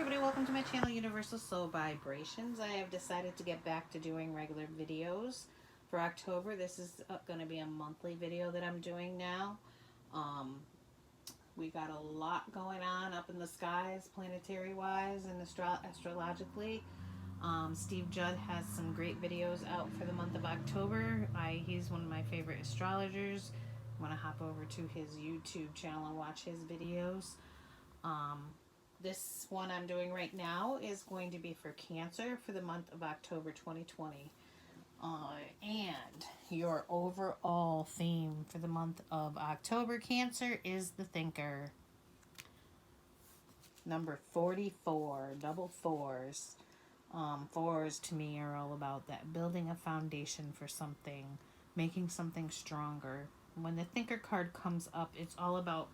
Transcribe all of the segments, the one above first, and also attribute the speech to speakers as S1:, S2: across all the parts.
S1: everybody, welcome to my channel Universal Soul Vibrations. I have decided to get back to doing regular videos for October. This is going to be a monthly video that I'm doing now. Um, we got a lot going on up in the skies, planetary wise and astrologically. Steve Judd has some great videos out for the month of October. He's one of my favorite astrologers. I want to hop over to his YouTube channel and watch his videos. This one I'm doing right now is going to be for Cancer for the month of October 2020. And your overall theme for the month of October, Cancer, is the Thinker. Number 44, double fours. Fours to me are all about that building a foundation for something, making something stronger. When the Thinker card comes up, it's all about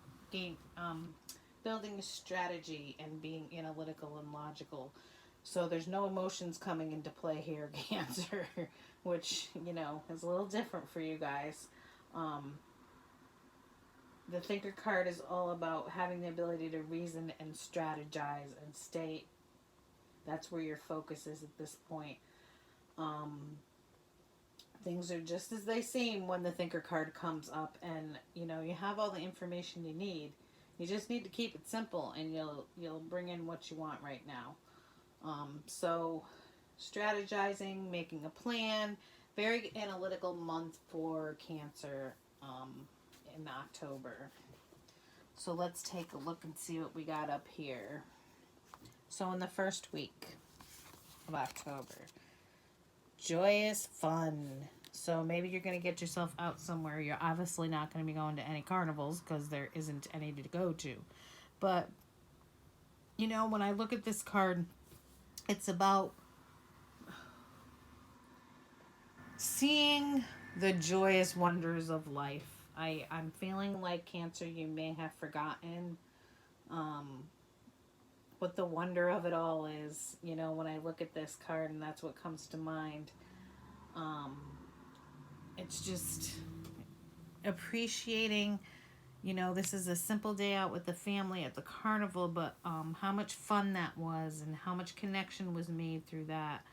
S1: building a strategy and being analytical and logical. So there's no emotions coming into play here, Cancer, which, is a little different for you guys. The Thinker card is all about having the ability to reason and strategize and stay. That's where your focus is at this point. Things are just as they seem when the Thinker card comes up, and you have all the information you need. You just need to keep it simple, and you'll bring in what you want right now. So strategizing, making a plan, very analytical month for Cancer in October. So let's take a look and see what we got up here. So in the first week of October, joyous fun. So maybe you're going to get yourself out somewhere. You're obviously not going to be going to any carnivals because there isn't any to go to. But, when I look at this card, it's about seeing the joyous wonders of life. I'm feeling like, Cancer, you may have forgotten what the wonder of it all is. When I look at this card, and that's what comes to mind. It's just appreciating, this is a simple day out with the family at the carnival, but how much fun that was and how much connection was made through that.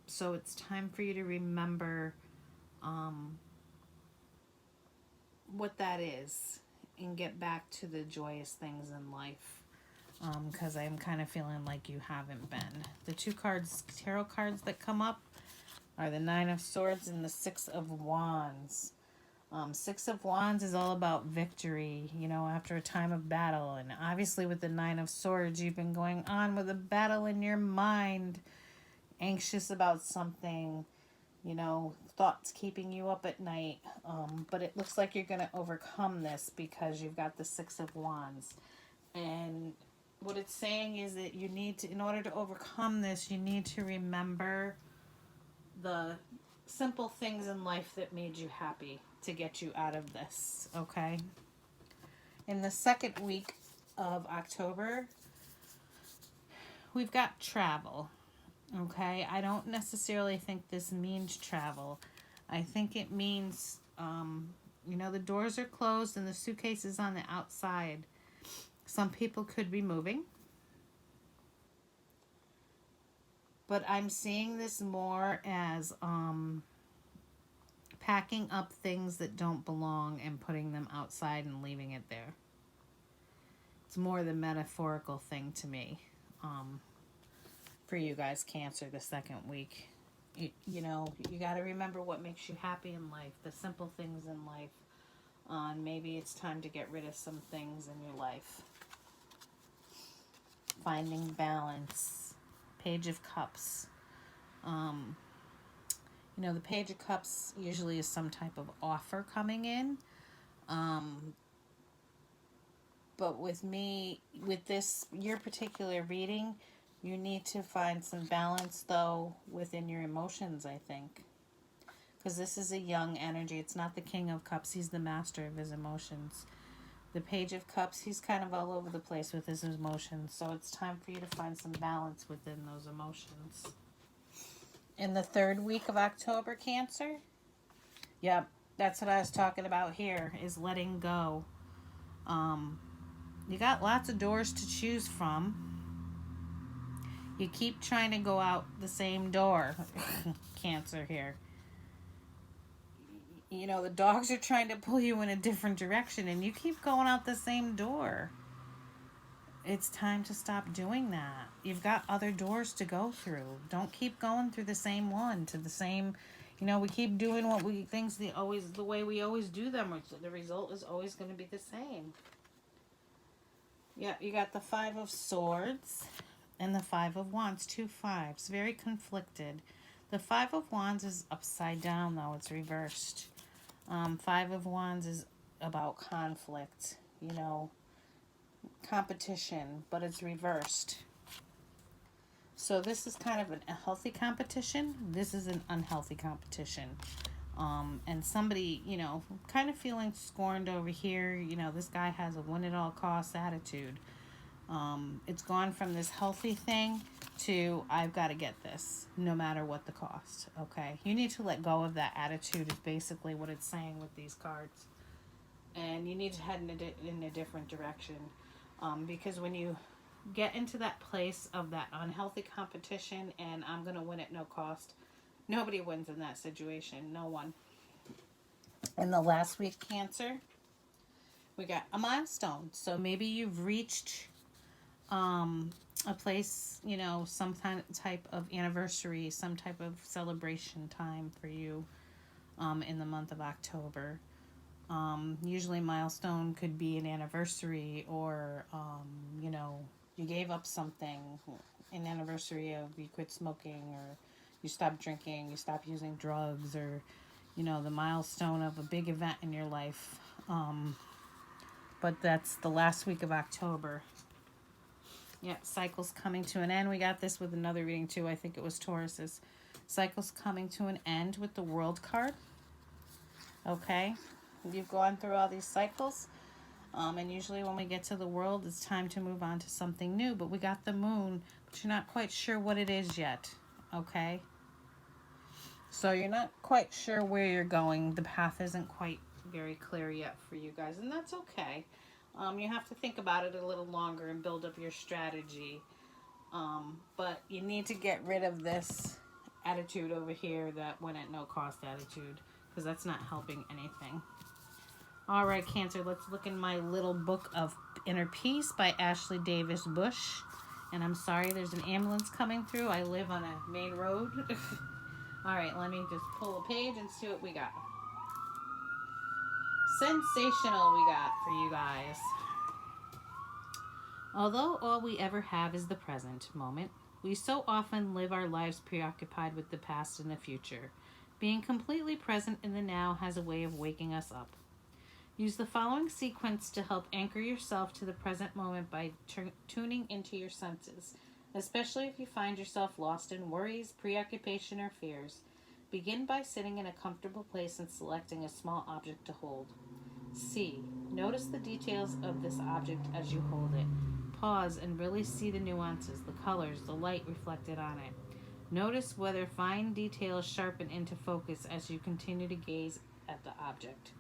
S1: So it's time for you to remember what that is and get back to the joyous things in life. Because I'm kind of feeling like you haven't been. The two tarot cards that come up are the Nine of Swords and the Six of Wands. Six of Wands is all about victory, after a time of battle. And obviously with the Nine of Swords, you've been going on with a battle in your mind, anxious about something, thoughts keeping you up at night. But it looks like you're going to overcome this because you've got the Six of Wands. And what it's saying is that you need to, in order to overcome this, you need to remember the simple things in life that made you happy to get you out of this, okay? In the second week of October, we've got travel, okay? I don't necessarily think this means travel. I think it means, the doors are closed and the suitcase is on the outside. Some people could be moving. But I'm seeing this more as packing up things that don't belong and putting them outside and leaving it there. It's more the metaphorical thing to me. For you guys, Cancer, the second week. You got to remember what makes you happy in life, the simple things in life. And maybe it's time to get rid of some things in your life. Finding balance. Page of Cups. The Page of Cups usually is some type of offer coming in. But with me, with your particular reading, you need to find some balance, though, within your emotions, I think. Because this is a young energy. It's not the King of Cups. He's the master of his emotions. The Page of Cups, he's kind of all over the place with his emotions. So it's time for you to find some balance within those emotions. In the third week of October, Cancer? Yep, that's what I was talking about here, is letting go. You got lots of doors to choose from. You keep trying to go out the same door. Cancer here. You know, the dogs are trying to pull you in a different direction and you keep going out the same door. It's time to stop doing that. You've got other doors to go through. Don't keep going through the same one to the same. We keep doing what we things the way we always do them. The result is always going to be the same. Yeah, you got the Five of Swords and the Five of Wands, two fives, very conflicted. The Five of Wands is upside down though; it's reversed. Five of Wands is about conflict. Competition, but it's reversed. So this is kind of a healthy competition. This is an unhealthy competition. And somebody, kind of feeling scorned over here. This guy has a win at all costs attitude. It's gone from this healthy thing to I've got to get this no matter what the cost. Okay, you need to let go of that attitude is basically what it's saying with these cards. And you need to head in a different direction. Because when you get into that place of that unhealthy competition and I'm going to win at no cost, nobody wins in that situation. No one. In the last week, Cancer, we got a milestone. So maybe you've reached a place, some type of anniversary, some type of celebration time for you in the month of October. Usually milestone could be an anniversary or, you gave up something, an anniversary of you quit smoking or you stopped drinking, you stopped using drugs or, the milestone of a big event in your life. But that's the last week of October. Yeah, cycle's coming to an end. We got this with another reading too. I think it was Taurus's. Cycle's coming to an end with the World card. Okay. You've gone through all these cycles. And usually when we get to the World, it's time to move on to something new. But we got the Moon, but you're not quite sure what it is yet. Okay? So you're not quite sure where you're going. The path isn't quite very clear yet for you guys. And that's okay. You have to think about it a little longer and build up your strategy. But you need to get rid of this attitude over here, that win at no cost attitude, because that's not helping anything. All right, Cancer, let's look in my little book of Inner Peace by Ashley Davis Bush. And I'm sorry, there's an ambulance coming through. I live on a main road. All right, let me just pull a page and see what we got. Sensational we got for you guys. Although all we ever have is the present moment, we so often live our lives preoccupied with the past and the future. Being completely present in the now has a way of waking us up. Use the following sequence to help anchor yourself to the present moment by tuning into your senses, especially if you find yourself lost in worries, preoccupation, or fears. Begin by sitting in a comfortable place and selecting a small object to hold. C. Notice the details of this object as you hold it. Pause and really see the nuances, the colors, the light reflected on it. Notice whether fine details sharpen into focus as you continue to gaze at the object.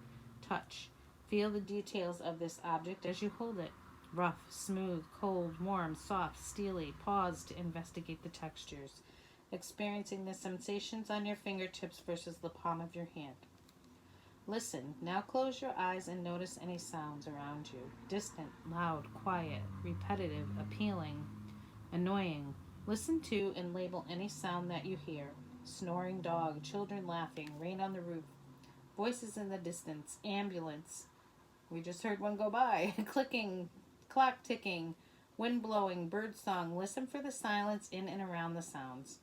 S1: Touch. Feel the details of this object as you hold it. Rough, smooth, cold, warm, soft, steely. Pause to investigate the textures, experiencing the sensations on your fingertips versus the palm of your hand. Listen. Now close your eyes and notice any sounds around you. Distant, loud, quiet, repetitive, appealing, annoying. Listen to and label any sound that you hear. Snoring dog, children laughing, rain on the roof, voices in the distance, ambulance. We just heard one go by. Clicking, clock ticking, wind blowing, bird song. Listen for the silence in and around the sounds.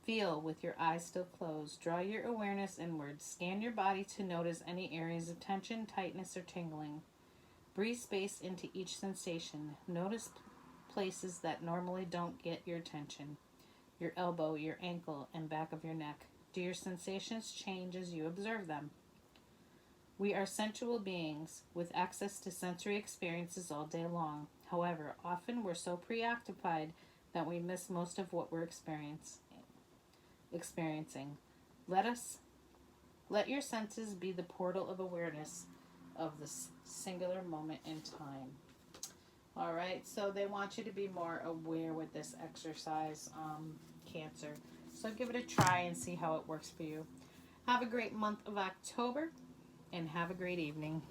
S1: Feel with your eyes still closed. Draw your awareness inward. Scan your body to notice any areas of tension, tightness, or tingling. Breathe space into each sensation. Notice places that normally don't get your attention. Your elbow, your ankle, and back of your neck. Do your sensations change as you observe them? We are sensual beings with access to sensory experiences all day long. However, often we're so preoccupied that we miss most of what we're experiencing. Let your senses be the portal of awareness of this singular moment in time. All right, so they want you to be more aware with this exercise, Cancer. So give it a try and see how it works for you. Have a great month of October and have a great evening.